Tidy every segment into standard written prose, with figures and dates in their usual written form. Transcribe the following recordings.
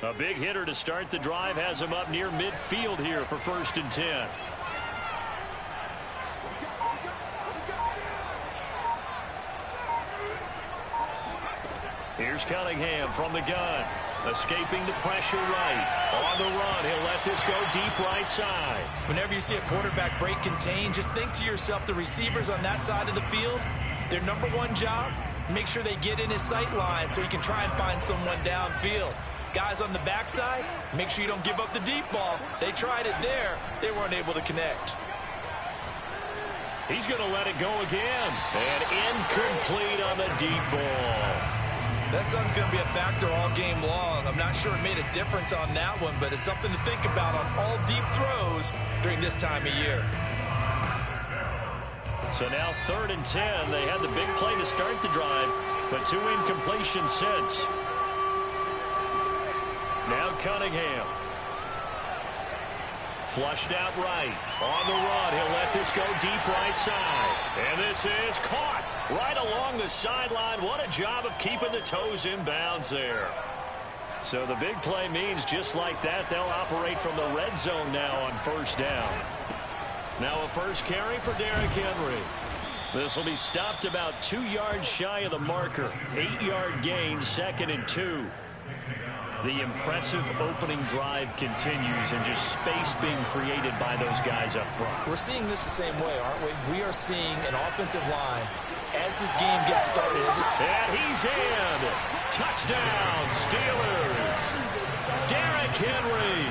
A big hitter to start the drive has him up near midfield here for 1st and 10. Here's Cunningham from the gun. Escaping the pressure right. On the run, he'll let this go deep right side. Whenever you see a quarterback break contain, just think to yourself, the receivers on that side of the field, their number one job, make sure they get in his sight line so he can try and find someone downfield. Guys on the backside, make sure you don't give up the deep ball. They tried it there. They weren't able to connect. He's going to let it go again. And incomplete on the deep ball. That sun's going to be a factor all game long. I'm not sure it made a difference on that one, but it's something to think about on all deep throws during this time of year. So now 3rd and 10. They had the big play to start the drive, but 2 incompletions since. Now Cunningham. Flushed out right. On the run, he'll let this go deep right side. And this is caught right along the sideline. What a job of keeping the toes in bounds there. So the big play means just like that, they'll operate from the red zone now on 1st down. Now a first carry for Derrick Henry. This will be stopped about 2 yards shy of the marker. 8-yard gain, 2nd and 2. The impressive opening drive continues and just space being created by those guys up front. We're seeing this the same way, aren't we? We are seeing an offensive line as this game gets started. And he's in. Touchdown, Steelers. Derrick Henry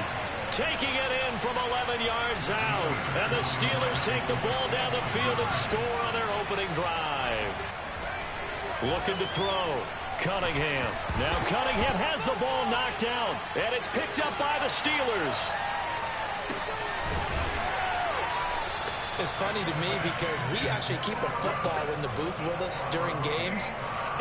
taking it in from 11 yards out. And the Steelers take the ball down the field and score on their opening drive. Looking to throw. Cunningham. Now Cunningham has the ball knocked down, and it's picked up by the Steelers. It's funny to me because we actually keep a football in the booth with us during games,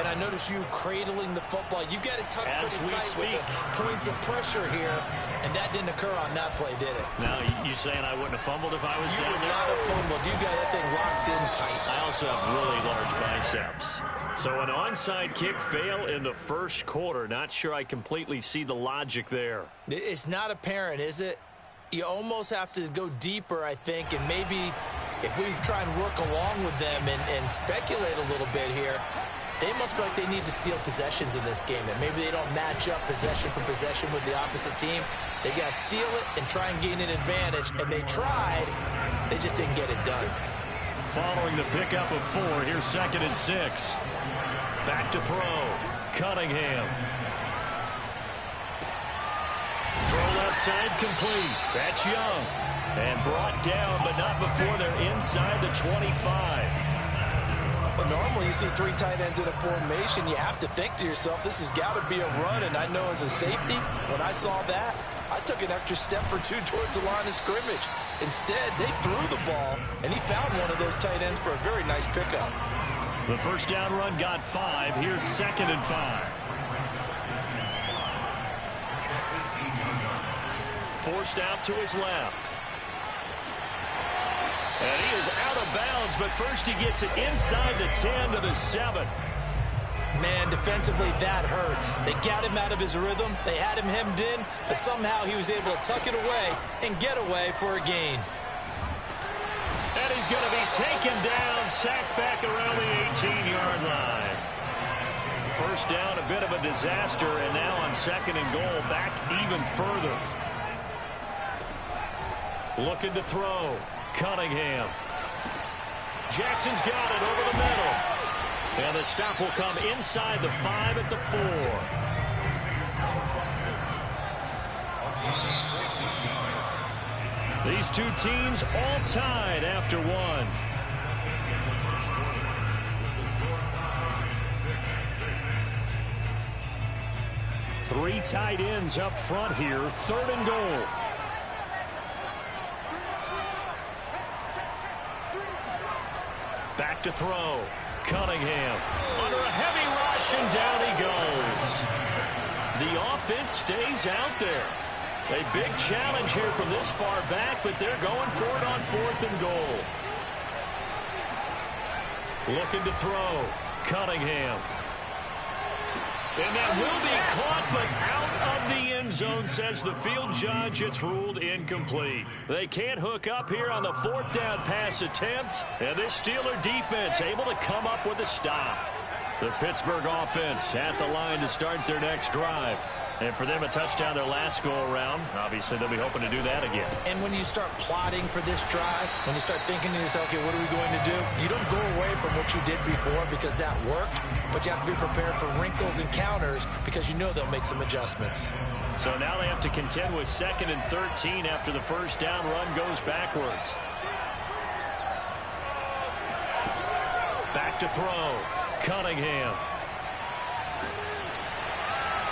and I notice you cradling the football. You got it tucked pretty tight with the points of pressure here, and that didn't occur on that play, did it? Now, you saying I wouldn't have fumbled if I was down there? You would not have fumbled. You got that thing locked in tight. I also have really large biceps. So an onside kick fail in the 1st quarter. Not sure I completely see the logic there. It's not apparent, is it? You almost have to go deeper, I think, and maybe if we try and work along with them and speculate a little bit here, they must feel like they need to steal possessions in this game, and maybe they don't match up possession for possession with the opposite team. They got to steal it and try and gain an advantage, and they tried. They just didn't get it done. Following the pickup of 4, here's 2nd and 6. Back to throw. Cunningham. Throw left side complete. That's Young. And brought down, but not before they're inside the 25. But normally you see 3 tight ends in a formation. You have to think to yourself, this has got to be a run. And I know as a safety, when I saw that, I took an extra step or 2 towards the line of scrimmage. Instead, they threw the ball, and he found one of those tight ends for a very nice pickup. The 1st down run got 5. Here's 2nd and 5. Forced out to his left. And he is out of bounds, but first he gets it inside the 10 to the 7. Man, defensively, that hurts. They got him out of his rhythm. They had him hemmed in, but somehow he was able to tuck it away and get away for a gain. And he's going to be taken down, sacked back around the 18-yard line. 1st down, a bit of a disaster, and now on 2nd and goal, back even further. Looking to throw. Cunningham. Jackson's got it over the middle. And the stop will come inside the 5 at the 4. These 2 teams all tied after 1. Three tight ends up front here. 3rd and goal. Back to throw. Cunningham under a heavy rush, and down he goes. The offense stays out there. A big challenge here from this far back, but they're going for it on 4th and goal. Looking to throw. Cunningham. And that will be caught, but out of the end zone says the field judge, it's ruled incomplete. They can't hook up here on the fourth down pass attempt, and this Steeler defense able to come up with a stop. The Pittsburgh offense at the line to start their next drive. And for them, a touchdown their last go-around. Obviously, they'll be hoping to do that again. And when you start plotting for this drive, when you start thinking to yourself, okay, what are we going to do? You don't go away from what you did before because that worked, but you have to be prepared for wrinkles and counters because you know they'll make some adjustments. So now they have to contend with 2nd and 13 after the first down run goes backwards. Back to throw. Cunningham.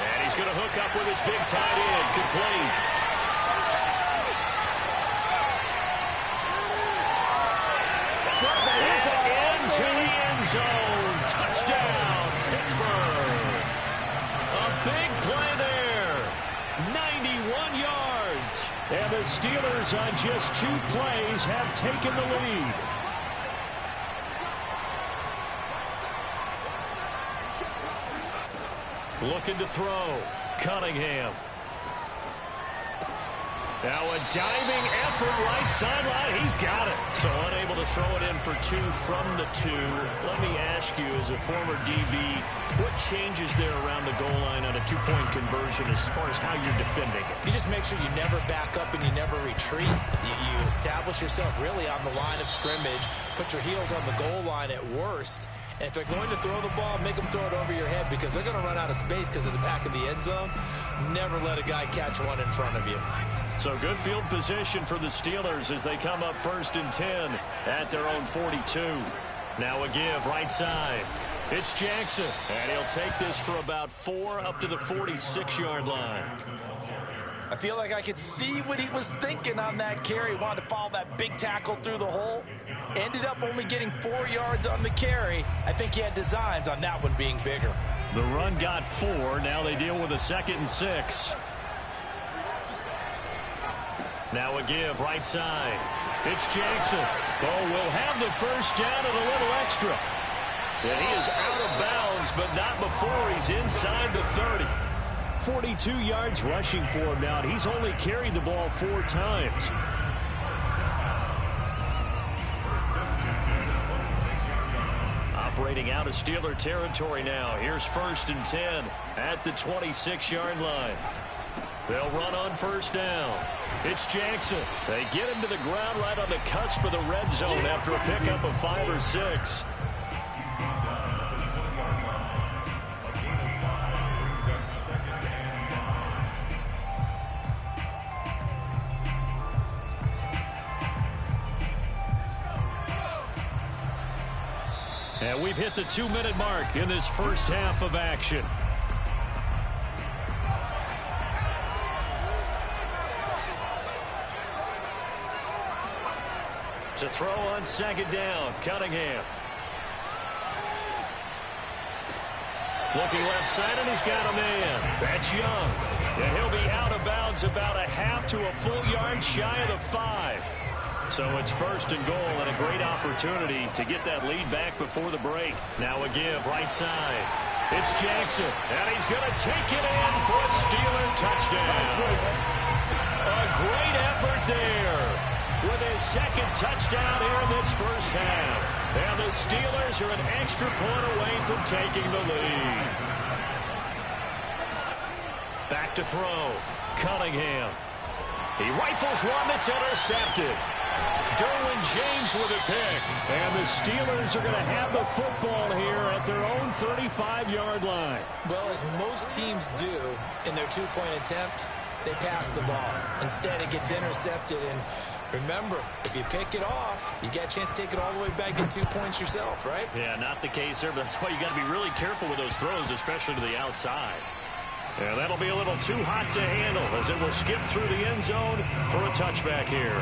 And he's going to hook up with his big tight end. Complete. And into the end zone. Touchdown, Pittsburgh. A big play there. 91 yards. And the Steelers on just 2 plays have taken the lead. Looking to throw. Cunningham. Now a diving effort right sideline. He's got it. So unable to throw it in for 2 from the 2. Let me ask you, as a former DB, what changes there around the goal line on a 2-point conversion as far as how you're defending it? You just make sure you never back up and you never retreat. You establish yourself really on the line of scrimmage. Put your heels on the goal line at worst. And if they're going to throw the ball, make them throw it over your head because they're going to run out of space because of the back of the end zone. Never let a guy catch one in front of you. So good field position for the Steelers as they come up 1st and 10 at their own 42. Now a give right side. It's Jackson, and he'll take this for about 4 up to the 46-yard line. I feel like I could see what he was thinking on that carry. Wanted to follow that big tackle through the hole. Ended up only getting 4 yards on the carry. I think he had designs on that one being bigger. The run got 4. Now they deal with a 2nd and 6. Now a give right side. It's Jackson. Oh, we'll have the first down and a little extra. And he is out of bounds, but not before he's inside the 30. 42 yards rushing for him now. He's only carried the ball 4 times. Operating out of Steeler territory now. Here's 1st and 10 at the 26-yard line. They'll run on first down. It's Jackson. They get him to the ground right on the cusp of the red zone after a pickup of 5 or 6. And we've hit the 2-minute mark in this first half of action. To throw on 2nd down, Cunningham. Looking left side, and he's got a man. That's Young. And he'll be out of bounds about a half to a full yard shy of the 5. So it's 1st and goal and a great opportunity to get that lead back before the break. Now a give right side. It's Jackson, and he's going to take it in for a Steeler touchdown. A great effort there with his 2nd touchdown here in this first half. And the Steelers are an extra point away from taking the lead. Back to throw. Cunningham. He rifles one that's intercepted. Derwin James with a pick. And the Steelers are going to have the football here at their own 35-yard line. Well, as most teams do in their 2-point attempt, they pass the ball. Instead, it gets intercepted. And remember, if you pick it off, you get a chance to take it all the way back and get 2 points yourself, right? Yeah, not the case there, but that's why you got to be really careful with those throws, especially to the outside. Yeah, that'll be a little too hot to handle as it will skip through the end zone for a touchback here.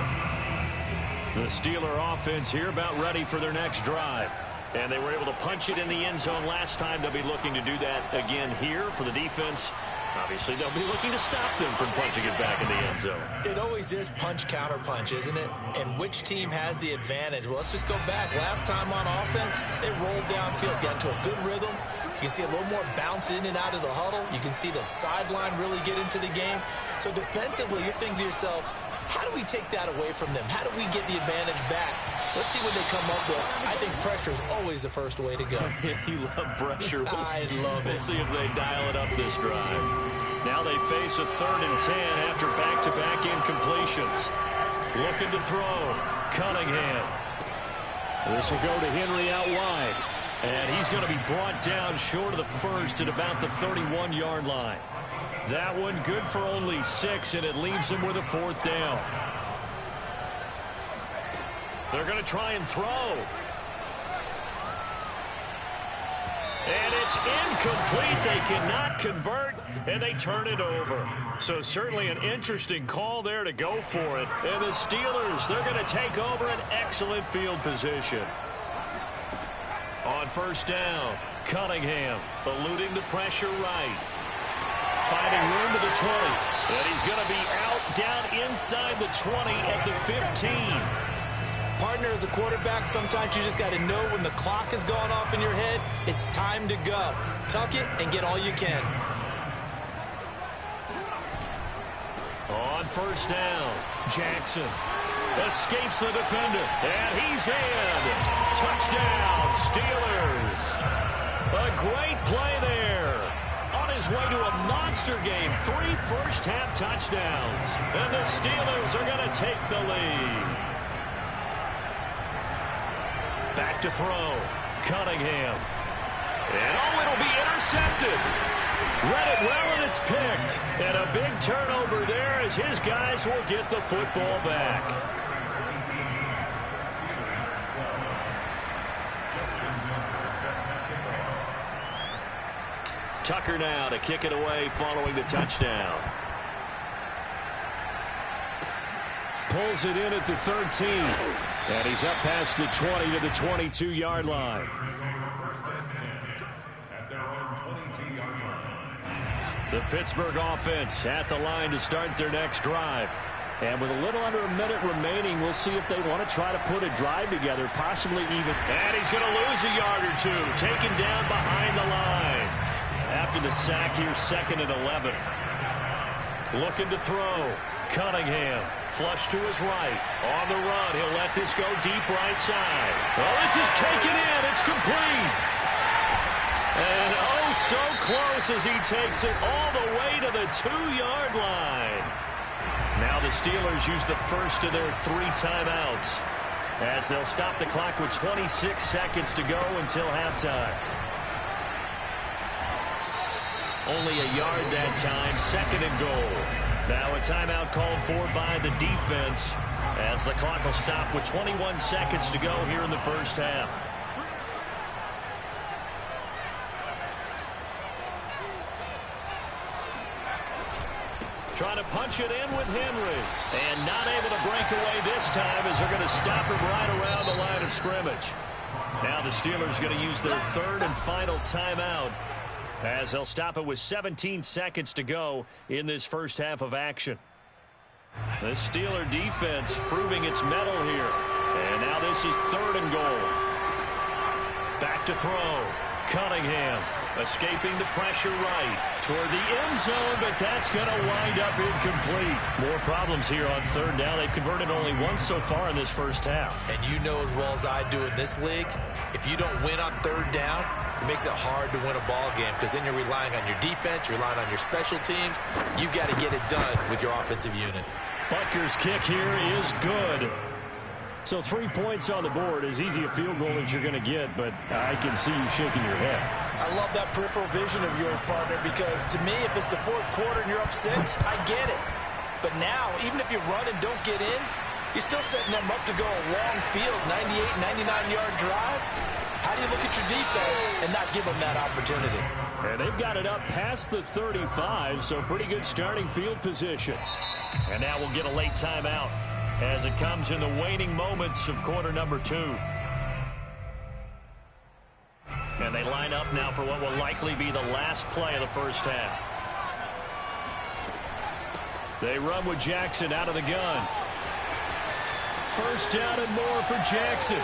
The Steeler offense here about ready for their next drive. And they were able to punch it in the end zone last time. They'll be looking to do that again here for the defense. Obviously, they'll be looking to stop them from punching it back in the end zone. It always is punch-counter-punch, isn't it? And which team has the advantage? Well, let's just go back. Last time on offense, they rolled downfield, got into a good rhythm. You can see a little more bounce in and out of the huddle. You can see the sideline really get into the game. So defensively, you're thinking to yourself, how do we take that away from them? How do we get the advantage back? Let's see what they come up with. I think pressure is always the first way to go. You love pressure. I love it. We'll see if they dial it up this drive. Now they face a 3rd and 10 after back-to-back incompletions. Looking to throw. Cunningham. This will go to Henry out wide. And he's going to be brought down short of the first at about the 31-yard line. That one good for only 6, and it leaves him with a 4th down. They're going to try and throw. And it's incomplete. They cannot convert, and they turn it over. So certainly an interesting call there to go for it. And the Steelers, they're going to take over an excellent field position. On 1st down, Cunningham eluding the pressure right. Finding room to the 20. And he's going to be out down inside the 20 at the 15. Partner, as a quarterback, sometimes you just got to know when the clock has gone off in your head, it's time to go. Tuck it and get all you can. On 1st down, Jackson escapes the defender, and he's in. Touchdown, Steelers. A great play there. On his way to a monster game, 3 first-half touchdowns. And the Steelers are going to take the lead. Back to throw. Cunningham. And it'll be intercepted. Read it well, and it's picked. And a big turnover there as his guys will get the football back. Tucker now to kick it away following the touchdown. Pulls it in at the 13. And he's up past the 20 to the 22-yard line. The Pittsburgh offense at the line to start their next drive. And with a little under a minute remaining, we'll see if they want to try to put a drive together, possibly even. And he's going to lose a yard or two, taken down behind the line. After the sack here, 2nd and 11. Looking to throw. Cunningham, flush to his right. On the run, he'll let this go deep right side. Oh, this is taken in. It's complete. And oh, so close as he takes it all the way to the 2-yard line. Now the Steelers use the first of their 3 timeouts as they'll stop the clock with 26 seconds to go until halftime. Only a yard that time, 2nd and goal. Now a timeout called for by the defense as the clock will stop with 21 seconds to go here in the first half. Trying to punch it in with Henry. And not able to break away this time as they're going to stop him right around the line of scrimmage. Now the Steelers going to use their 3rd and final timeout as they'll stop it with 17 seconds to go in this first half of action. The Steeler defense proving its mettle here. And now this is 3rd and goal. Back to throw. Cunningham escaping the pressure right toward the end zone, but that's going to wind up incomplete. More problems here on 3rd down. They've converted only once so far in this first half. And you know as well as I do in this league, if you don't win on 3rd down, it makes it hard to win a ball game because then you're relying on your defense, you're relying on your special teams. You've got to get it done with your offensive unit. Butker's kick here is good. So 3 points on the board, as easy a field goal as you're going to get, but I can see you shaking your head. I love that peripheral vision of yours, partner, because to me, if it's the 4th quarter and you're up 6, I get it. But now, even if you run and don't get in, you're still setting them up to go a long field, 98, 99-yard drive. How do you look at your defense and not give them that opportunity? And they've got it up past the 35, so pretty good starting field position. And now we'll get a late timeout as it comes in the waning moments of quarter number 2. And they line up now for what will likely be the last play of the first half. They run with Jackson out of the gun. First down and more for Jackson.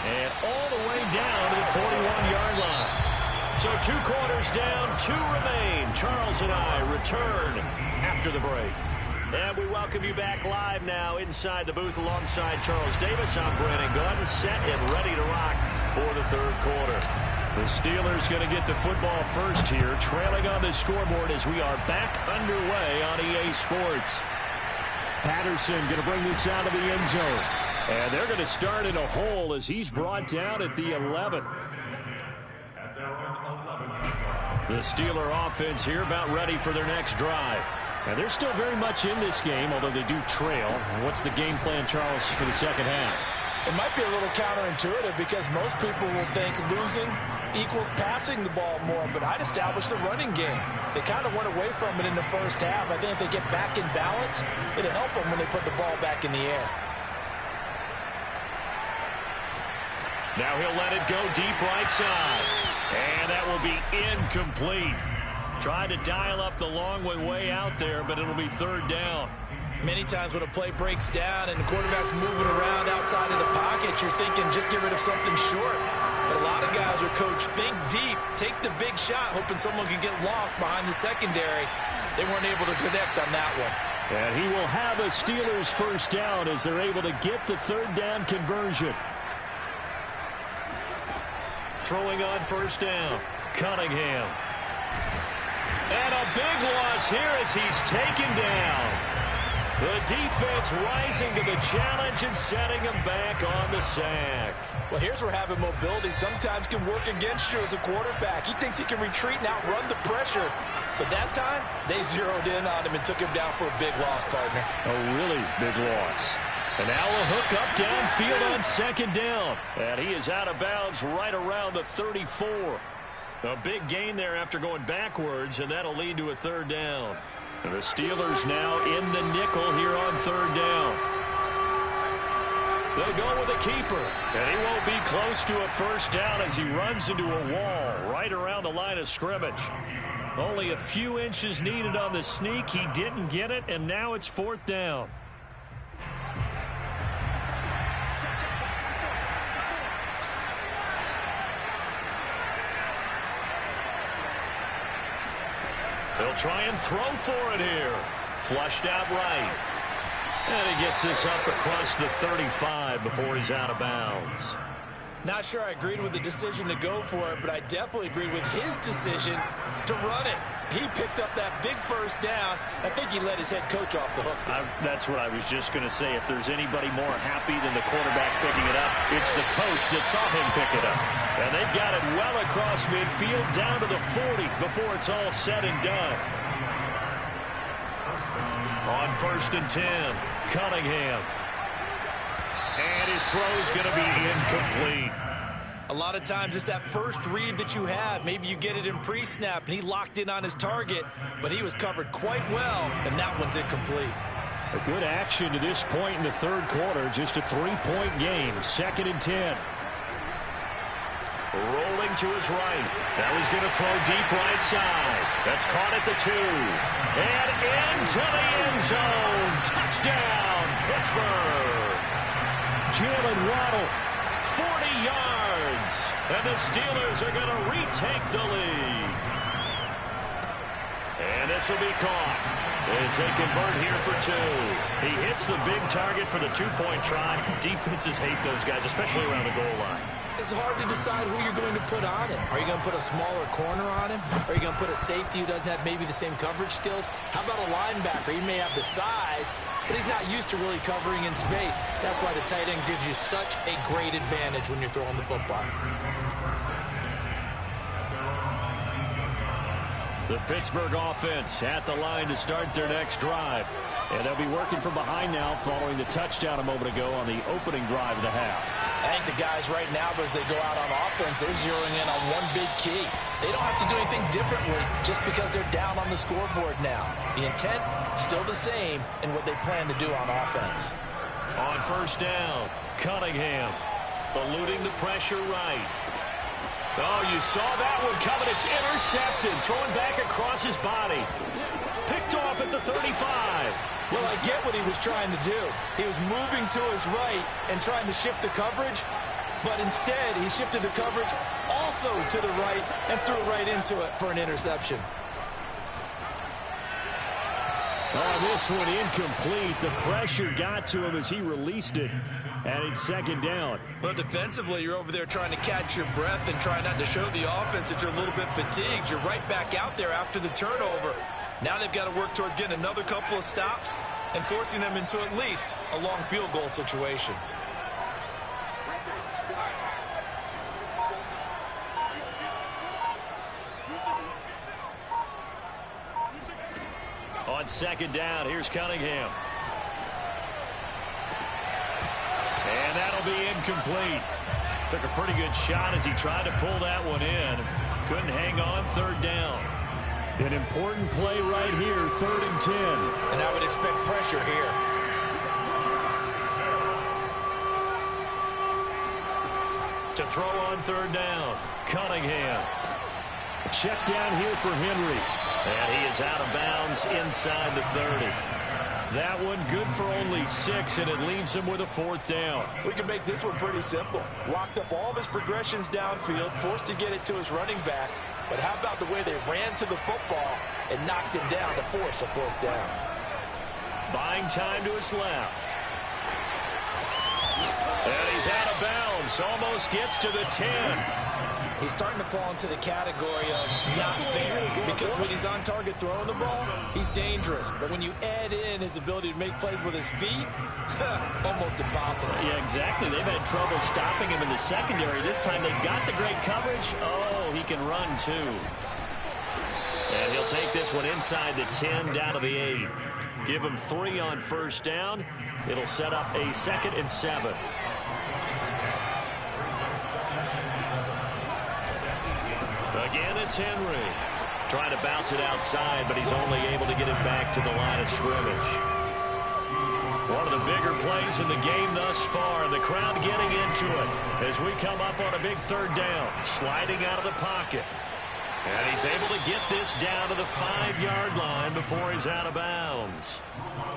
And all the way down to the 41-yard line. So 2 quarters down, 2 remain. Charles and I return after the break. And we welcome you back live now inside the booth alongside Charles Davis. I'm Brandon Gaudin, set and ready to rock for the 3rd quarter. The Steelers going to get the football first here, trailing on the scoreboard as we are back underway on EA Sports. Patterson going to bring this out of the end zone. And they're going to start in a hole as he's brought down at the 11. The Steeler offense here about ready for their next drive. And they're still very much in this game, although they do trail. What's the game plan, Charles, for the second half? It might be a little counterintuitive because most people will think losing equals passing the ball more, but I'd establish the running game. They kind of went away from it in the first half. I think if they get back in balance, it'll help them when they put the ball back in the air. Now he'll let it go deep right side. And that will be incomplete. Tried to dial up the long way out there, but it'll be 3rd down. Many times when a play breaks down and the quarterback's moving around outside of the pocket, you're thinking just get rid of something short. But a lot of guys are coached, think deep, take the big shot, hoping someone can get lost behind the secondary. They weren't able to connect on that one. And he will have a Steelers first down as they're able to get the 3rd down conversion. Throwing on first down, Cunningham. And a big loss here as he's taken down. The defense rising to the challenge and setting him back on the sack. Well, here's where having mobility sometimes can work against you as a quarterback. He thinks he can retreat and outrun the pressure. But that time, they zeroed in on him and took him down for a big loss, partner. A really big loss. And now a hook up downfield on 2nd down. And he is out of bounds right around the 34. A big gain there after going backwards, and that'll lead to a 3rd down. And the Steelers now in the nickel here on 3rd down. They'll go with a keeper. And he won't be close to a first down as he runs into a wall right around the line of scrimmage. Only a few inches needed on the sneak. He didn't get it, and now it's 4th down. They'll try and throw for it here. Flushed out right. And he gets this up across the 35 before he's out of bounds. Not sure I agreed with the decision to go for it, but I definitely agreed with his decision to run it. He picked up that big first down. I think he let his head coach off the hook. That's what I was just going to say. If there's anybody more happy than the quarterback picking it up, it's the coach that saw him pick it up. And they've got it well across midfield down to the 40 before it's all said and done. On 1st and 10, Cunningham. And his throw's going to be incomplete. A lot of times it's that first read that you have. Maybe you get it in pre-snap, and he locked in on his target, but he was covered quite well, and that one's incomplete. A good action to this point in the 3rd quarter. Just a 3-point game. 2nd and 10. Rolling to his right. That was going to throw deep right side. That's caught at the 2. And into the end zone. Touchdown, Pittsburgh. Jalen Waddle, 40 yards. And the Steelers are going to retake the lead. And this will be caught as they convert here for 2. He hits the big target for the 2-point try. Defenses hate those guys, especially around the goal line. It's hard to decide who you're going to put on him. Are you going to put a smaller corner on him? Are you going to put a safety who doesn't have maybe the same coverage skills? How about a linebacker? He may have the size, but he's not used to really covering in space. That's why the tight end gives you such a great advantage when you're throwing the football. The Pittsburgh offense at the line to start their next drive. And they'll be working from behind now following the touchdown a moment ago on the opening drive of the half. I think the guys right now, as they go out on offense, they're zeroing in on one big key. They don't have to do anything differently just because they're down on the scoreboard now. The intent, still the same in what they plan to do on offense. On 1st down, Cunningham eluding the pressure right. Oh, you saw that one coming. It's intercepted. Throwing back across his body. Picked off at the 35. Well, I get what he was trying to do. He was moving to his right and trying to shift the coverage, but instead he shifted the coverage also to the right and threw it right into it for an interception. Oh, this one incomplete. The pressure got to him as he released it, and it's second down. Well, defensively, you're over there trying to catch your breath and try not to show the offense that you're a little bit fatigued. You're right back out there after the turnover. Now they've got to work towards getting another couple of stops and forcing them into at least a long field goal situation. On second down, here's Cunningham. And that'll be incomplete. Took a pretty good shot as he tried to pull that one in. Couldn't hang on, third down. An important play right here, 3rd and 10. And I would expect pressure here. To throw on third down, Cunningham. Check down here for Henry. And he is out of bounds inside the 30. That one good for only 6, and it leaves him with a 4th down. We can make this one pretty simple. Locked up all of his progressions downfield, forced to get it to his running back. But how about the way they ran to the football and knocked him down to force a 4th down? Buying time to his left. And he's out of bounds. Almost gets to the 10. He's starting to fall into the category of not fair, because when he's on target throwing the ball, he's dangerous. But when you add in his ability to make plays with his feet, almost impossible. Yeah, exactly. They've had trouble stopping him in the secondary. This time they've got the great coverage. Oh, he can run too. And he'll take this one inside the 10 down to the 8. Give him 3 on first down. It'll set up a 2nd and 7. Again, it's Henry. Trying to bounce it outside, but he's only able to get it back to the line of scrimmage. One of the bigger plays in the game thus far. The crowd getting into it as we come up on a big 3rd down. Sliding out of the pocket. And he's able to get this down to the 5-yard line before he's out of bounds.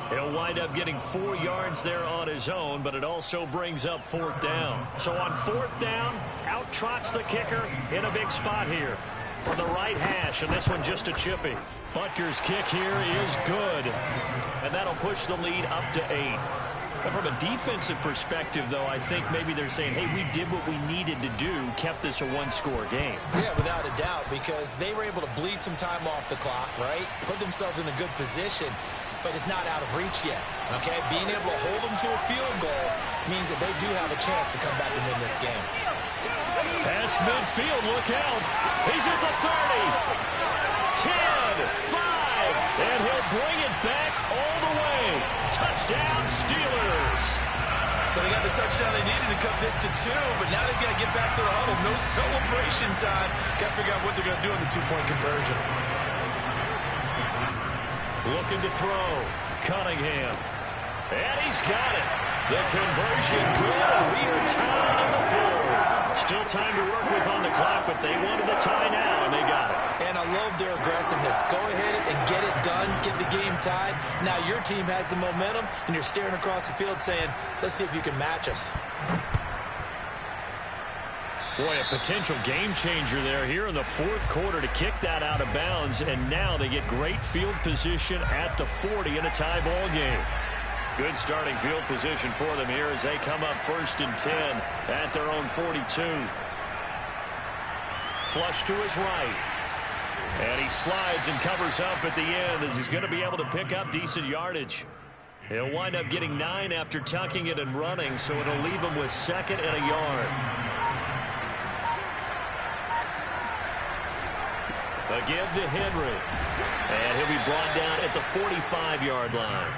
He'll wind up getting 4 yards there on his own, but it also brings up 4th down. So on 4th down, out trots the kicker in a big spot here from the right hash, and this one just a chippy. Butker's kick here is good, and that'll push the lead up to 8. But from a defensive perspective, though, I think maybe they're saying, hey, we did what we needed to do, kept this a 1-score game. Yeah, without a doubt, because they were able to bleed some time off the clock, right? Put themselves in a good position, but it's not out of reach yet, okay? Being able to hold them to a field goal means that they do have a chance to come back and win this game. Pass midfield, look out. He's at the 30. 10, 5, and he'll bring it back all the way. Touchdown, Steelers. So they got the touchdown they needed to cut this to 2, but now they've got to get back to the huddle. No celebration time. Got to figure out what they're going to do in the 2-point conversion. Looking to throw. Cunningham. And he's got it. The conversion good. We are tied on the 4. Still time to work with on the clock, but they wanted the tie now, and they got it. And I love their aggressiveness. Go ahead and get it done. Get the game tied. Now your team has the momentum, and you're staring across the field saying, let's see if you can match us. Boy, a potential game changer there here in the 4th quarter to kick that out of bounds, and now they get great field position at the 40 in a tie ball game. Good starting field position for them here as they come up 1st and 10 at their own 42. Flush to his right. And he slides and covers up at the end as he's going to be able to pick up decent yardage. He'll wind up getting 9 after tucking it and running, so it'll leave him with 2nd and a yard. Again to Henry. And he'll be brought down at the 45-yard line.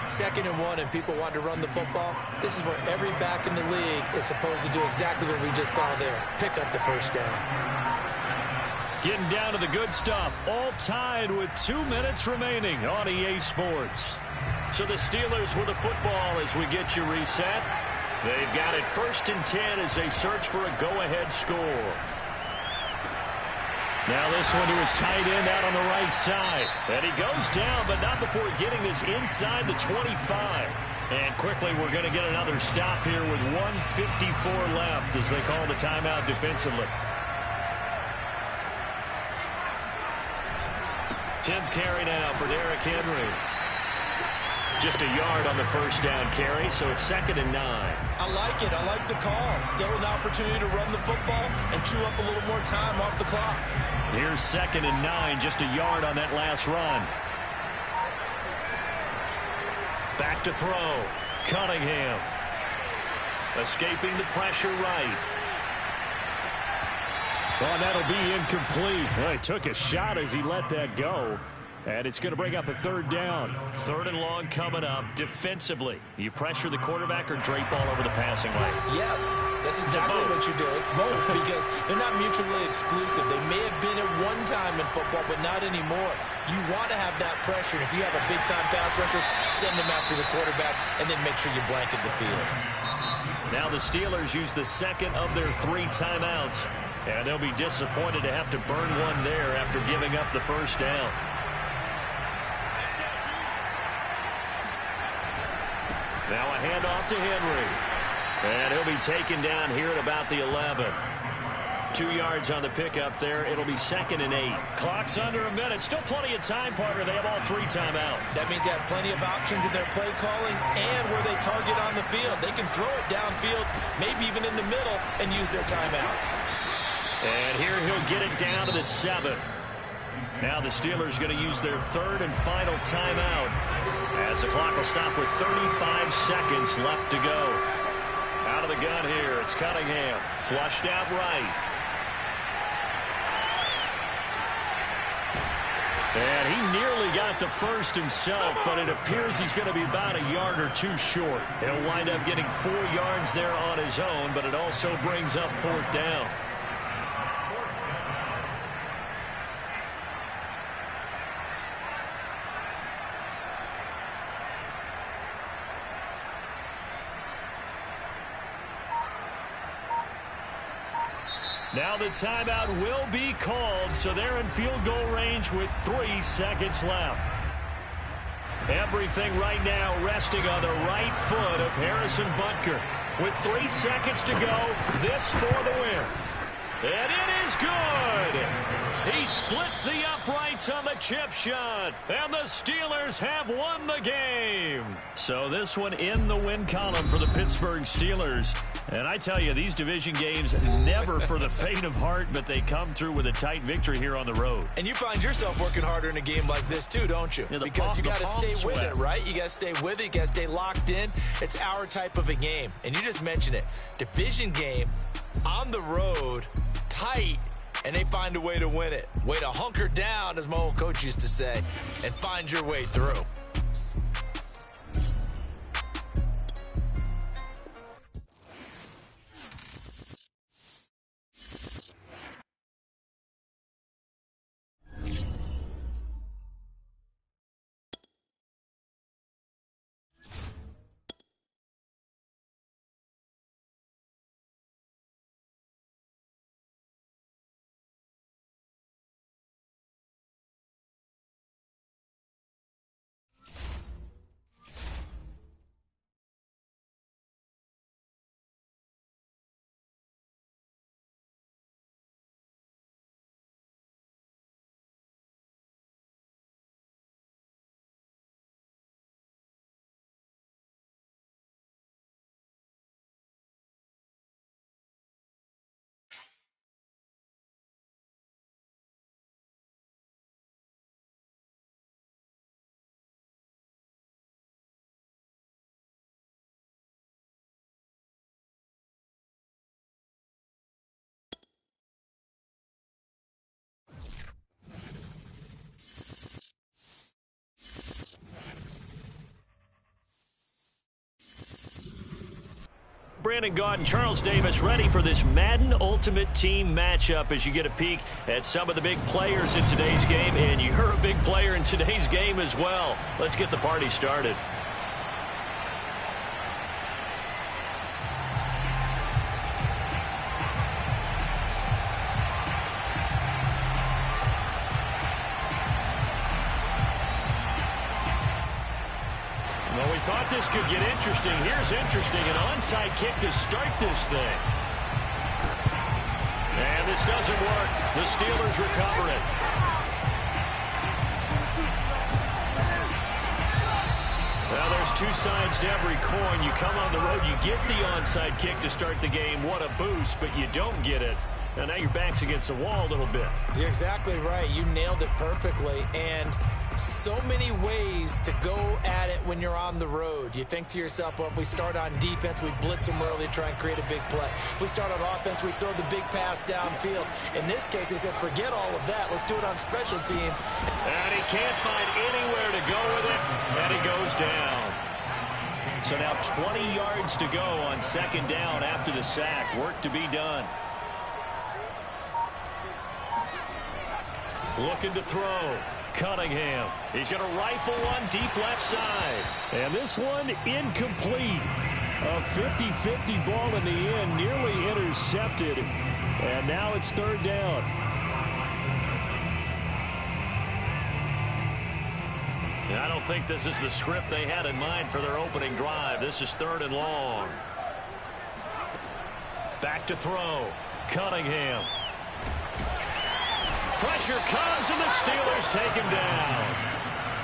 2nd and 1, and people want to run the football. This is where every back in the league is supposed to do exactly what we just saw there. Pick up the 1st down. Getting down to the good stuff. All tied with 2 minutes remaining on EA Sports. So the Steelers with the football as we get you reset. They've got it 1st and 10 as they search for a go-ahead score. Now this one to his tight end out on the right side. And he goes down, but not before getting this inside the 25. And quickly we're going to get another stop here with 1:54 left as they call the timeout defensively. 10th carry now for Derrick Henry. Just a yard on the first down carry, so it's 2nd and 9. I like it. I like the call. Still an opportunity to run the football and chew up a little more time off the clock. Here's 2nd and 9, just a yard on that last run. Back to throw. Cunningham. Escaping the pressure right. Well, that'll be incomplete. Well, he took a shot as he let that go. And it's going to bring up a 3rd down. 3rd and long coming up. Defensively, you pressure the quarterback or drape all over the passing lane? Yes, that's exactly what you do. It's both because they're not mutually exclusive. They may have been at one time in football, but not anymore. You want to have that pressure. If you have a big-time pass rusher, send them after the quarterback, and then make sure you blanket the field. Now the Steelers use the 2nd of their 3 timeouts. And they'll be disappointed to have to burn one there after giving up the first down. Now a handoff to Henry. And he'll be taken down here at about the 11. 2 yards on the pickup there. It'll be 2nd and 8. Clock's under a minute. Still plenty of time, partner. They have all 3 timeouts. That means they have plenty of options in their play calling and where they target on the field. They can throw it downfield, maybe even in the middle, and use their timeouts. And here he'll get it down to the 7. Now the Steelers going to use their 3rd and final timeout as the clock will stop with 35 seconds left to go. Out of the gun here, it's Cunningham. Flushed out right. And he nearly got the first himself, but it appears he's going to be about a yard or 2 short. He'll wind up getting 4 yards there on his own, but it also brings up 4th down. Now the timeout will be called, so they're in field goal range with 3 seconds left. Everything right now resting on the right foot of Harrison Butker. With 3 seconds to go, this for the win. And it is good! He splits the uprights on the chip shot, and the Steelers have won the game. So this one in the win column for the Pittsburgh Steelers. And I tell you, these division games, never for the faint of heart, but they come through with a tight victory here on the road. And you find yourself working harder in a game like this too, don't you? Yeah, because you got to stay with it, right? You got to stay with it. You got to stay locked in. It's our type of a game. And you just mentioned it. Division game, on the road, tight, and they find a way to win it. Way to hunker down, as my old coach used to say, and find your way through. Brandon Gaudin and Charles Davis ready for this Madden Ultimate Team matchup as you get a peek at some of the big players in today's game. And you're a big player in today's game as well. Let's get the party started. Well, we thought this could get interesting. Here's interesting. An onside kick to start this thing. And this doesn't work. The Steelers recover it. Well, there's two sides to every coin. You come on the road, you get the onside kick to start the game. What a boost, but you don't get it. And now your back's against the wall a little bit. You're exactly right. You nailed it perfectly. And so many ways to go at it when you're on the road. You think to yourself, well, if we start on defense, we blitz them early, try and create a big play. If we start on offense, we throw the big pass downfield. In this case, they said, forget all of that. Let's do it on special teams. And he can't find anywhere to go with it, and he goes down. So now 20 yards to go on second down after the sack. Work to be done. Looking to throw. Cunningham. He's going to rifle one deep left side. And this one incomplete. A 50-50 ball in the end, nearly intercepted. And now it's third down. I don't think this is the script they had in mind for their opening drive. This is third and long. Back to throw. Cunningham. Pressure comes, and the Steelers take him down.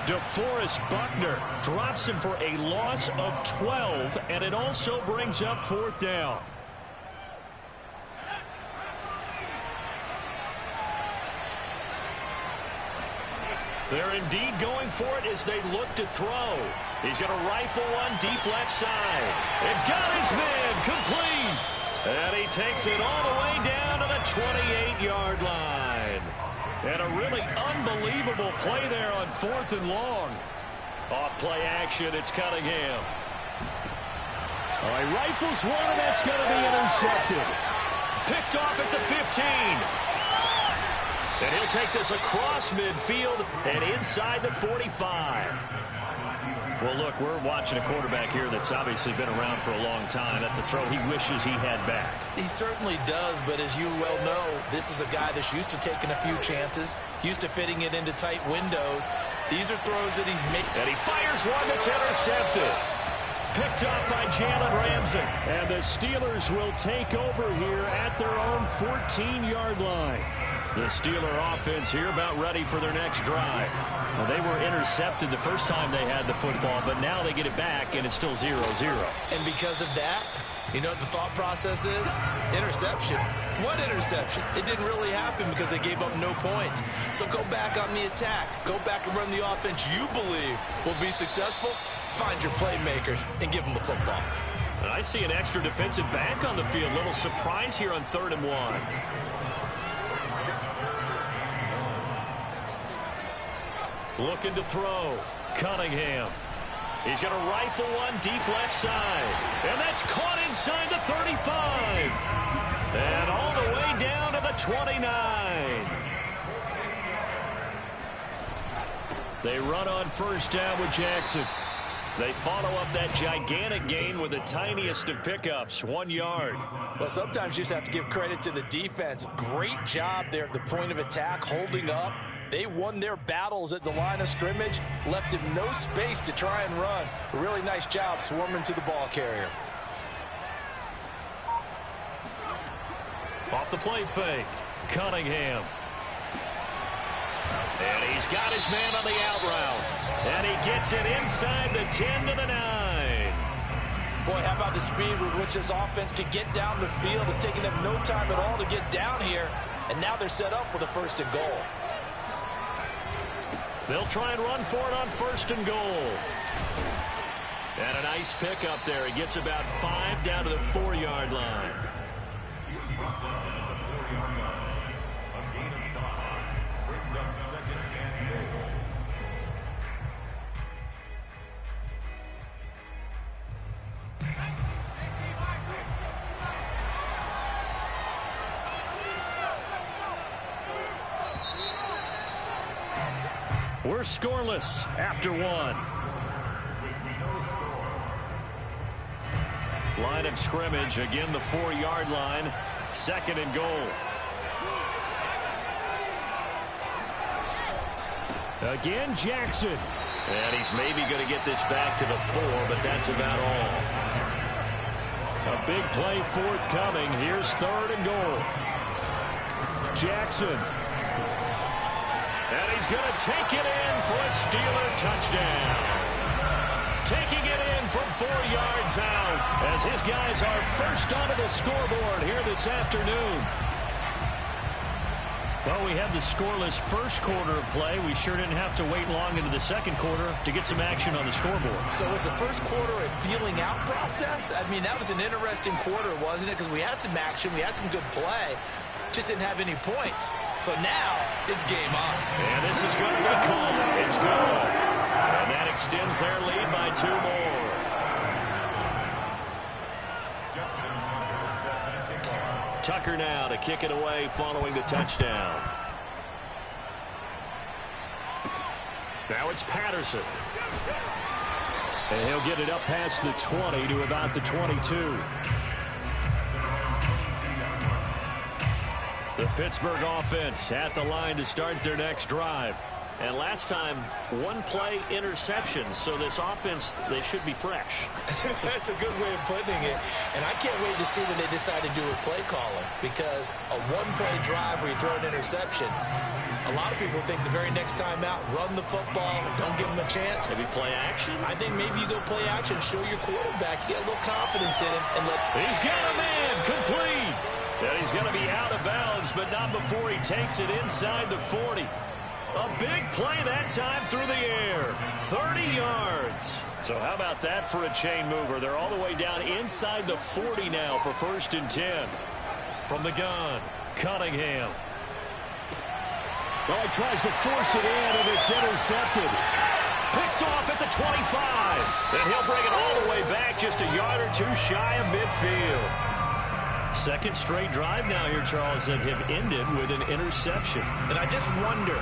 DeForest Buckner drops him for a loss of 12, and it also brings up fourth down. They're indeed going for it as they look to throw. He's going to rifle one deep left side. And got his man complete. And he takes it all the way down to the 28-yard line. And a really unbelievable play there on fourth and long. Off play action, it's Cunningham. All right, rifles one, and that's going to be intercepted. Picked off at the 15. And he'll take this across midfield and inside the 45. Well, look, we're watching a quarterback here that's obviously been around for a long time. That's a throw he wishes he had back. He certainly does, but as you well know, this is a guy that's used to taking a few chances, used to fitting it into tight windows. These are throws that he's making. And he fires one that's intercepted. Picked up by Jalen Ramsey. And the Steelers will take over here at their own 14-yard line. The Steeler offense here about ready for their next drive. Well, they were intercepted the first time they had the football, but now they get it back, and it's still 0-0. And because of that, you know what the thought process is? Interception. What interception? It didn't really happen because they gave up no points. So go back on the attack. Go back and run the offense you believe will be successful. Find your playmakers and give them the football. And I see an extra defensive back on the field. Little surprise here on 3rd and 1. Looking to throw. Cunningham. He's going to rifle one deep left side. And that's caught inside the 35. And all the way down to the 29. They run on first down with Jackson. They follow up that gigantic gain with the tiniest of pickups, 1 yard. Well, sometimes you just have to give credit to the defense. Great job there at the point of attack, holding up. They won their battles at the line of scrimmage, left him no space to try and run. A really nice job swarming to the ball carrier. Off the play fake, Cunningham. And he's got his man on the out route. And he gets it inside the 10 to the 9. Boy, how about the speed with which this offense can get down the field? It's taking them no time at all to get down here. And now they're set up with a 1st and goal. They'll try and run for it on 1st and goal. And a nice pickup there. He gets about 5 down to the 4-yard line. We're scoreless after 1. Line of scrimmage, again the 4-yard line. 2nd and goal. Again, Jackson. And he's maybe going to get this back to the 4, but that's about all. A big play forthcoming. Here's 3rd and goal. Jackson. And he's going to take it in for a Steeler touchdown. Taking it in from 4 yards out as his guys are first onto the scoreboard here this afternoon. Well, we had the scoreless first quarter of play. We sure didn't have to wait long into the second quarter to get some action on the scoreboard. So was the first quarter a feeling out process? I mean, that was an interesting quarter, wasn't it? Because we had some action, we had some good play, just didn't have any points. So now it's game on. And this is going to be called. It's good. And that extends their lead by 2 more. Tucker now to kick it away following the touchdown. Now it's Patterson. And he'll get it up past the 20 to about the 22. The Pittsburgh offense at the line to start their next drive. And last time, 1-play interception. So this offense, they should be fresh. That's a good way of putting it. And I can't wait to see what they decide to do with play calling. Because a 1-play drive where you throw an interception, a lot of people think the very next time out, run the football, don't give them a chance. Maybe play action? I think maybe you go play action, show your quarterback, you get a little confidence in him. And let. He's got a man, complete. And he's going to be out of bounds, but not before he takes it inside the 40. A big play that time through the air. 30 yards. So how about that for a chain mover? They're all the way down inside the 40 now for 1st and 10. From the gun, Cunningham. Well, he tries to force it in, and it's intercepted. Picked off at the 25. And he'll bring it all the way back just a yard or 2 shy of midfield. Second straight drive now here, Charles, that have ended with an interception. And I just wonder,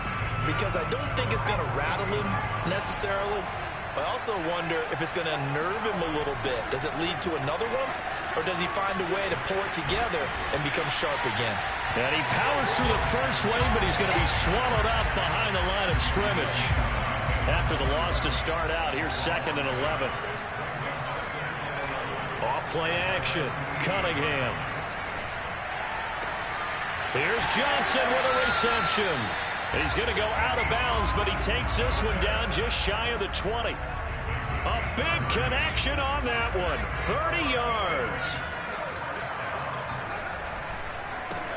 because I don't think it's going to rattle him necessarily, but I also wonder if it's going to unnerve him a little bit. Does it lead to another one? Or does he find a way to pull it together and become sharp again? And he powers through the first wave, but he's going to be swallowed up behind the line of scrimmage. After the loss to start out, here's 2nd and 11. Off play action, Cunningham. Here's Johnson with a reception. He's going to go out of bounds, but he takes this one down just shy of the 20. A big connection on that one. 30 yards.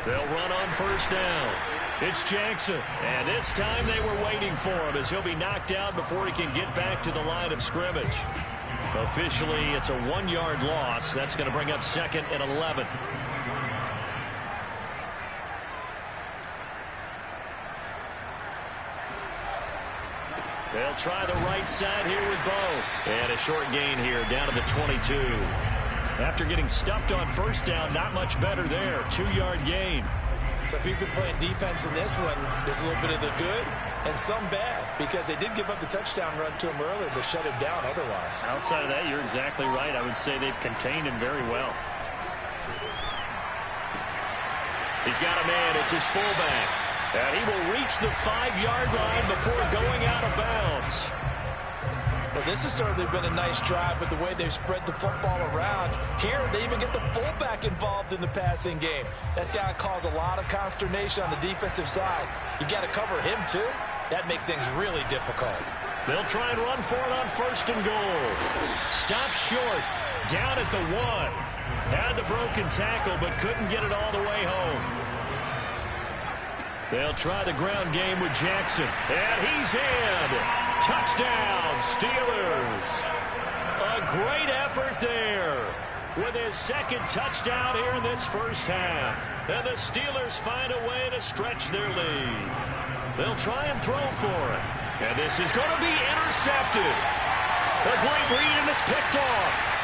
They'll run on 1st down. It's Jackson. And this time they were waiting for him as he'll be knocked down before he can get back to the line of scrimmage. Officially, it's a 1-yard loss. That's going to bring up 2nd and 11. They'll try the right side here with Bo. And a short gain here down to the 22. After getting stuffed on 1st down, not much better there. 2-yard gain. So if you've been playing defense in this one, there's a little bit of the good and some bad, because they did give up the touchdown run to him earlier, but shut him down otherwise. Outside of that, you're exactly right. I would say they've contained him very well. He's got a man. It's his fullback. And he will reach the 5-yard line before going out of bounds. Well, this has certainly been a nice drive with the way they've spread the football around. Here, they even get the fullback involved in the passing game. That's got to cause a lot of consternation on the defensive side. You got to cover him, too. That makes things really difficult. They'll try and run for it on 1st and goal. Stop short. Down at the 1. Had the broken tackle, but couldn't get it all the way home. They'll try the ground game with Jackson. And he's in. Touchdown, Steelers. A great effort there with his 2nd touchdown here in this first half. And the Steelers find a way to stretch their lead. They'll try and throw for it. And this is going to be intercepted. A great read, and it's picked off.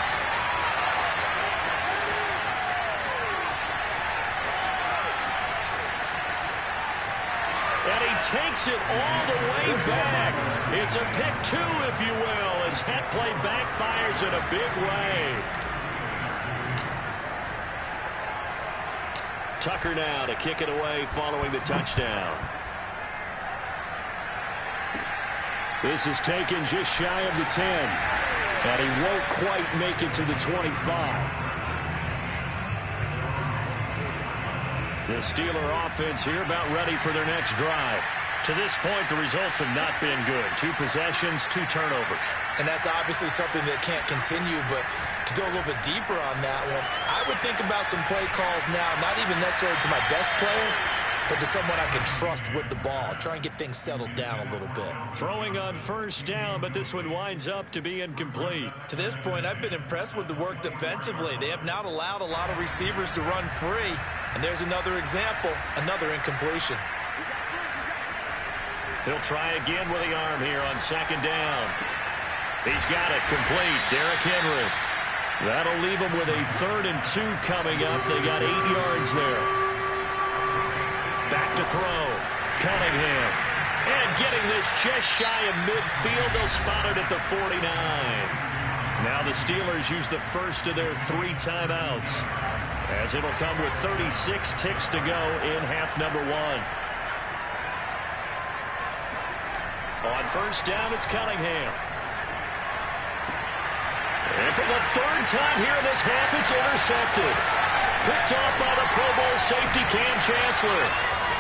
And he takes it all the way back. It's a pick 2, if you will, as that play backfires in a big way. Tucker now to kick it away following the touchdown. This is taken just shy of the 10. And he won't quite make it to the 25. The Steeler offense here about ready for their next drive. To this point, the results have not been good. 2 possessions, 2 turnovers. And that's obviously something that can't continue, but to go a little bit deeper on that one, I would think about some play calls now, not even necessarily to my best player, but to someone I can trust with the ball. Try and get things settled down a little bit. Throwing on first down, but this one winds up to be incomplete. To this point, I've been impressed with the work defensively. They have not allowed a lot of receivers to run free. And there's another example, another incompletion. He'll try again with the arm here on second down. He's got it complete. Derrick Henry. That'll leave him with a 3rd and 2 coming up. They got 8 yards there. Back to throw. Cunningham. And getting this just shy of midfield. They'll spot it at the 49. Now the Steelers use the first of their 3 timeouts, as it'll come with 36 ticks to go in half number 1. On first down, it's Cunningham. And for the 3rd time here in this half, it's intercepted. Picked off by the Pro Bowl safety Cam Chancellor.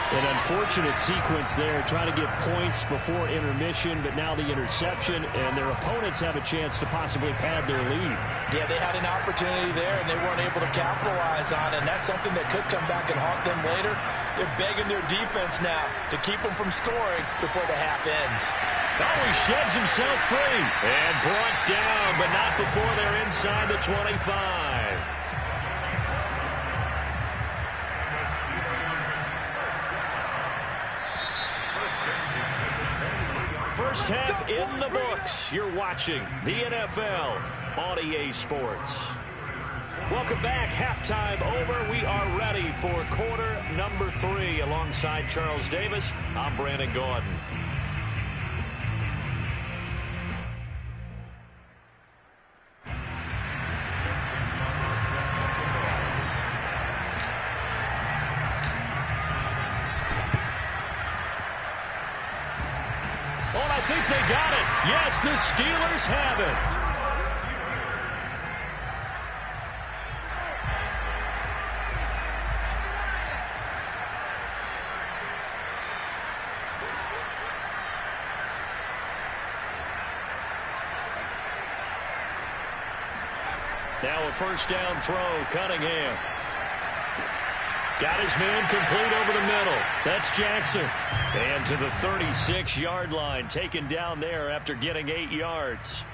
An unfortunate sequence there, trying to get points before intermission, but now the interception, and their opponents have a chance to possibly pad their lead. Yeah, they had an opportunity there, and they weren't able to capitalize on it, and that's something that could come back and haunt them later. They're begging their defense now to keep them from scoring before the half ends. Oh, he sheds himself free. And brought down, but not before they're inside the 25. First half in the books. You're watching the NFL on EA Sports. Welcome back. Halftime over. We are ready for quarter number 3. Alongside Charles Davis, I'm Brandon Gaudin. I think they got it. Yes, the Steelers have it. Now a first down throw, Cunningham. Got his man complete over the middle. That's Jackson. And to the 36-yard line, taken down there after getting 8 yards.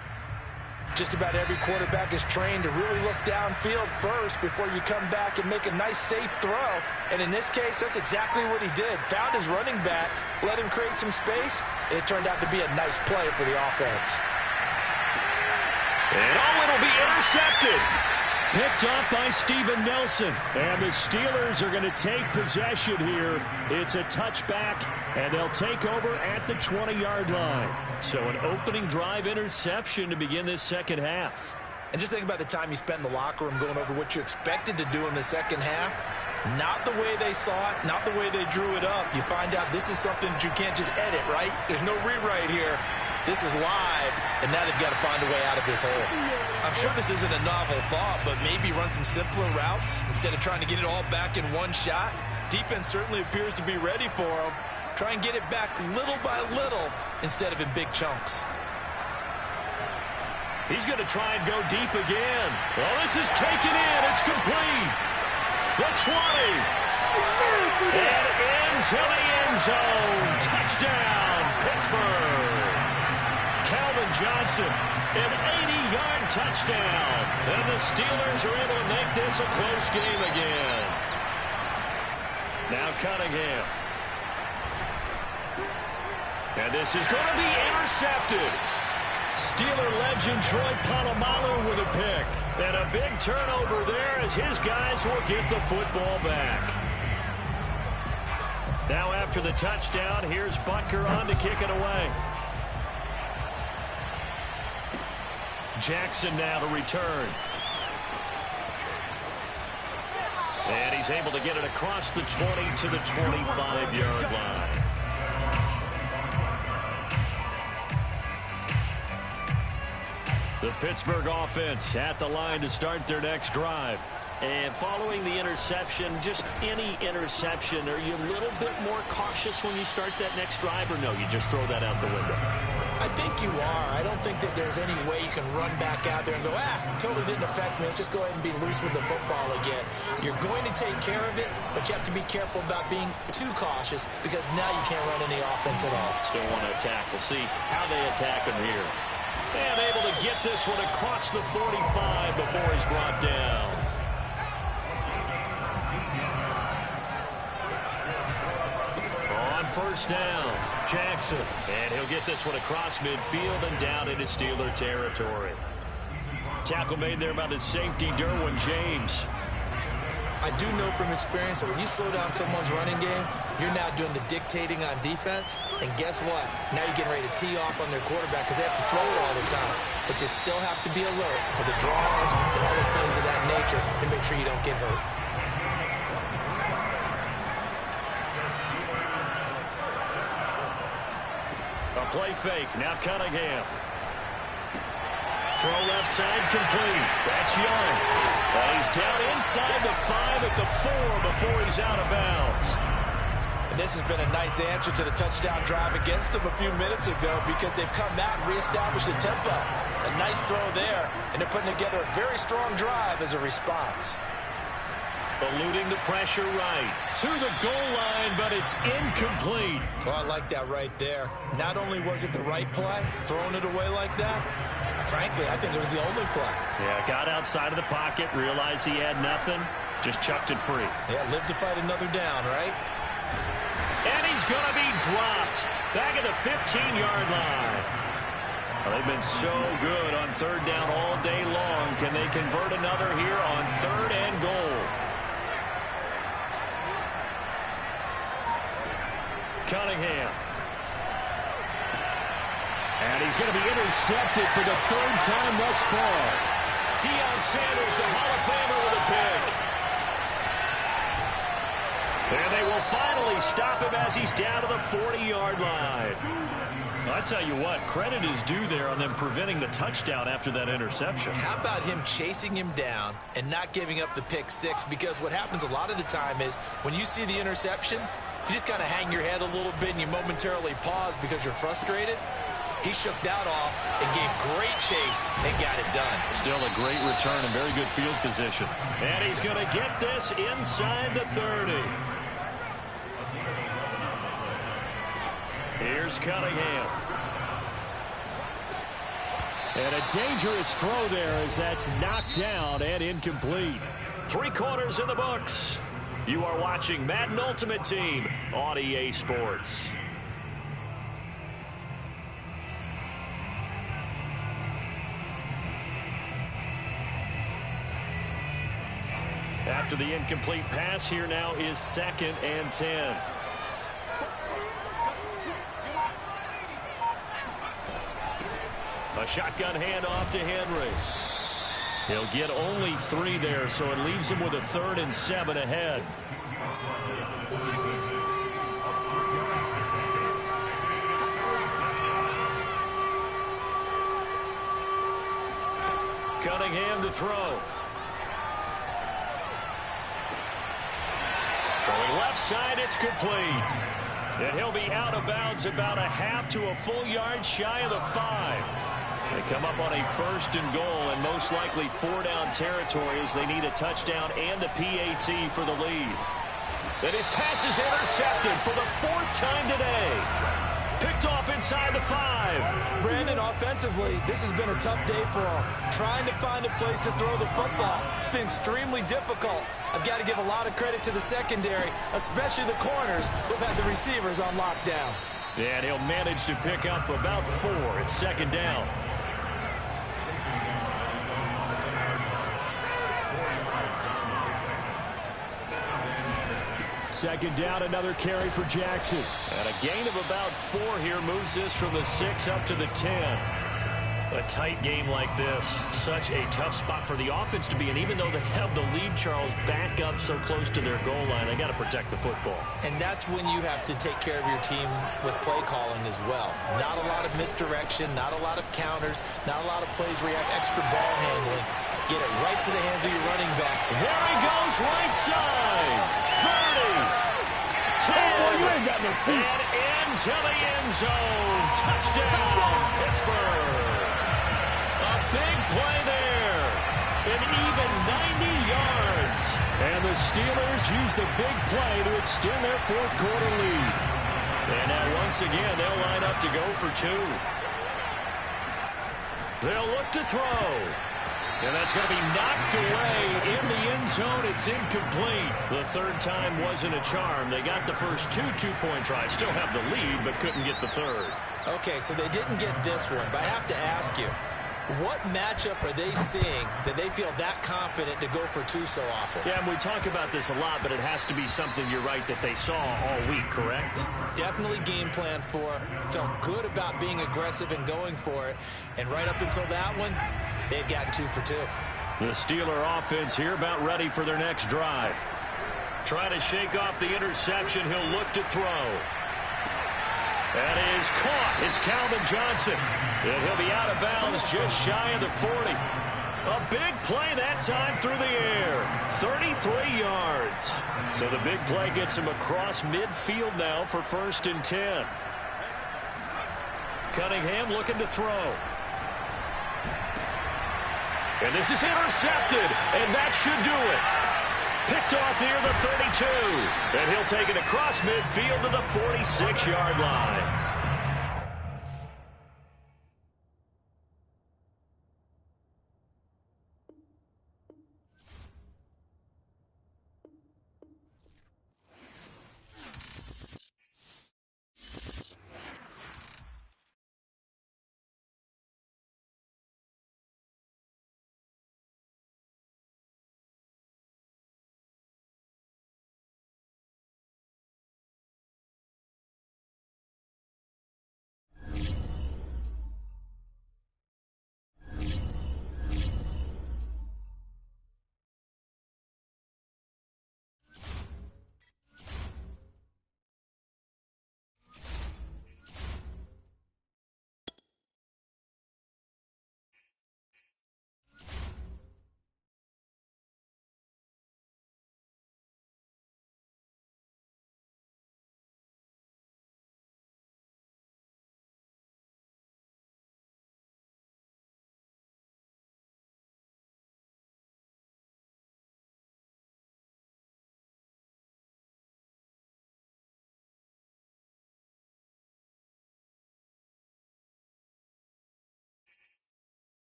Just about every quarterback is trained to really look downfield first before you come back and make a nice, safe throw. And in this case, that's exactly what he did. Found his running back, let him create some space, and it turned out to be a nice play for the offense. And it'll be intercepted. Picked up by Steven Nelson. And the Steelers are going to take possession here. It's a touchback, and they'll take over at the 20-yard line. So an opening drive interception to begin this second half. And just think about the time you spent in the locker room going over what you expected to do in the second half. Not the way they saw it, not the way they drew it up. You find out this is something that you can't just edit, right? There's no rewrite here. This is live, and now they've got to find a way out of this hole. I'm sure this isn't a novel thought, but maybe run some simpler routes instead of trying to get it all back in one shot. Defense certainly appears to be ready for them. Try and get it back little by little instead of in big chunks. He's going to try and go deep again. Well, this is taken in. It's complete. The 20. And into the end zone. Touchdown, Pittsburgh. Calvin Johnson, an 80-yard touchdown. And the Steelers are able to make this a close game again. Now Cunningham. And this is going to be intercepted. Steeler legend Troy Polamalu with a pick. And a big turnover there as his guys will get the football back. Now after the touchdown, here's Butker on to kick it away. Jackson now to return. And he's able to get it across the 20 to the 25-yard line. The Pittsburgh offense at the line to start their next drive. And following the interception, just any interception, are you a little bit more cautious when you start that next drive, or no, you just throw that out the window? I think you are. I don't think that there's any way you can run back out there and go, totally didn't affect me. Let's just go ahead and be loose with the football again. You're going to take care of it, but you have to be careful about being too cautious because now you can't run any offense at all. Still want to attack. We'll see how they attack him here. And able to get this one across the 45 before he's brought down. On first down, Jackson. And he'll get this one across midfield and down into Steeler territory. Tackle made there by the safety, Derwin James. I do know from experience that when you slow down someone's running game, you're now doing the dictating on defense. And guess what? Now you're getting ready to tee off on their quarterback because they have to throw it all the time. But you still have to be alert for the draws and other plays of that nature and make sure you don't get hurt. A play fake. Now Cunningham. Throw left side complete. That's Young. He's down inside the 5 at the 4 before he's out of bounds. And this has been a nice answer to the touchdown drive against them a few minutes ago because they've come out and reestablished the tempo. A nice throw there, and they're putting together a very strong drive as a response. Eluding the pressure right to the goal line, but it's incomplete. Oh, I like that right there. Not only was it the right play, throwing it away like that, frankly, I think it was the only play. Yeah, got outside of the pocket, realized he had nothing, just chucked it free. Yeah, live to fight another down, right? And he's going to be dropped back at the 15-yard line. Well, they've been so good on third down all day long. Can they convert another here on 3rd and goal? Cunningham. And he's going to be intercepted for the 3rd time thus far. Deion Sanders, the Hall of Famer, with a pick. And they will finally stop him as he's down to the 40-yard line. I tell you what, credit is due there on them preventing the touchdown after that interception. How about him chasing him down and not giving up the pick 6? Because what happens a lot of the time is when you see the interception, you just kind of hang your head a little bit and you momentarily pause because you're frustrated. He shook that off and gave great chase and got it done. Still a great return and very good field position. And he's going to get this inside the 30. Here's Cunningham. And a dangerous throw there as that's knocked down and incomplete. 3 quarters in the books. You are watching Madden Ultimate Team on EA Sports. After the incomplete pass, here now is 2nd and 10. A shotgun handoff to Henry. He'll get only 3 there, so it leaves him with a 3rd and 7 ahead. Cunningham to throw. Throwing left side, it's complete. And he'll be out of bounds about a half to a full yard shy of the 5. They come up on a 1st and goal, and most likely 4-down territory as they need a touchdown and a PAT for the lead. And his pass is intercepted for the 4th time today. Picked off inside the 5. Brandon, offensively, this has been a tough day for him. Trying to find a place to throw the football. It's been extremely difficult. I've got to give a lot of credit to the secondary, especially the corners who've had the receivers on lockdown. And he'll manage to pick up about 4. It's 2nd down. Second down, another carry for Jackson. And a gain of about 4 here moves this from the 6 up to the 10. A tight game like this, such a tough spot for the offense to be in. Even though they have the lead, Charles, back up so close to their goal line, they got to protect the football. And that's when you have to take care of your team with play calling as well. Not a lot of misdirection, not a lot of counters, not a lot of plays where you have extra ball handling. Get it right to the hands of your running back. There he goes, right side. 30. 10. Oh, you ain't got no feet. And into the end zone. Touchdown, Pittsburgh. A big play there. An even 90 yards. And the Steelers use the big play to extend their fourth quarter lead. And now once again, they'll line up to go for 2. They'll look to throw. And that's going to be knocked away in the end zone. It's incomplete. The third time wasn't a charm. They got the first 2 two-point tries. Still have the lead, but couldn't get the third. Okay, so they didn't get this one, but I have to ask you, what matchup are they seeing that they feel that confident to go for 2 so often? Yeah, and we talk about this a lot, but it has to be something, you're right, that they saw all week, correct? Definitely game plan for. Felt good about being aggressive and going for it. And right up until that one, they've got 2 for 2. The Steeler offense here about ready for their next drive. Trying to shake off the interception. He'll look to throw. That is caught. It's Calvin Johnson. And he'll be out of bounds just shy of the 40. A big play that time through the air. 33 yards. So the big play gets him across midfield now for 1st and 10. Cunningham looking to throw. And this is intercepted. And that should do it. Picked off near the 32. And he'll take it across midfield to the 46-yard line.